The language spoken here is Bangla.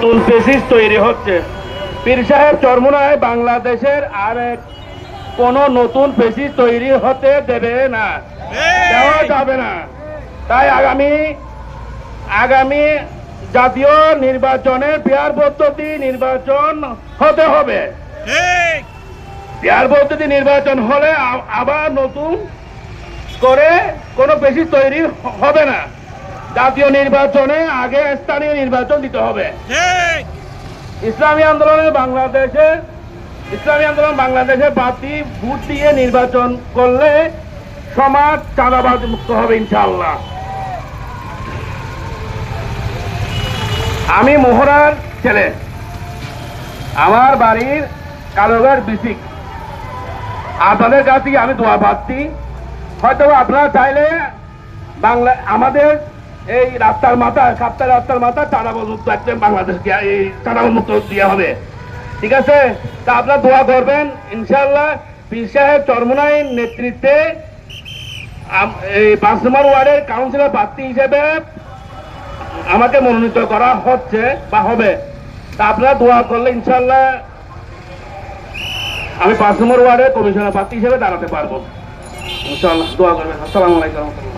নতুন ফেসিস তৈরি হচ্ছে। পীর সাহেব চরমোনাই বাংলাদেশের আর কোন নতুন ফেসিস তৈরি হতে দেবে না, দেওয়া যাবে না। তাই আগামী জাতীয় নির্বাচনে পেয়ার পদ্ধতি নির্বাচন হতে হবে। পেয়ার পদ্ধতি নির্বাচন হলে আবার নতুন করে কোনো ফেসিস তৈরি হবে না। জাতীয় নির্বাচনে আগে স্থানীয় নির্বাচন দিতে হবে। ইসলামী আন্দোলন বাংলাদেশের প্রার্থী ভোট দিয়ে নির্বাচন করলে সমাজ চাঁদাবাজ মুক্ত হবে ইনশাআল্লাহ। আমি মোহরার ছেলে, আমার বাড়ির কালোগার বিসিক। আপনাদের কাছ থেকে আমি দোয়া পাচ্ছি, হয়তো আপনারা চাইলে আমাদের এই রাস্তার মাথা সাতটা রাস্তার মাথা চাঁদাবাজ মুক্ত একদম বাংলাদেশকে এই চাঁদাবাজ মুক্ত দেওয়া হবে। ঠিক আছে, তা আপনারা দোয়া করবেন ইনশাআল্লাহ। পীর সাহেব চরমোনাইর নেতৃত্বে এই 5 নম্বর ওয়ার্ডের কাউন্সিলর প্রার্থী হিসেবে আমাকে মনোনীত করা হচ্ছে বা হবে। তা আপনারা দোয়া করলে ইনশাআল্লাহ আমি 5 নম্বর ওয়ার্ডের কমিশনার প্রার্থী হিসেবে দাঁড়াতে পারবো ইনশাআল্লাহ। দোয়া করবেন। আসসালামু আলাইকুম।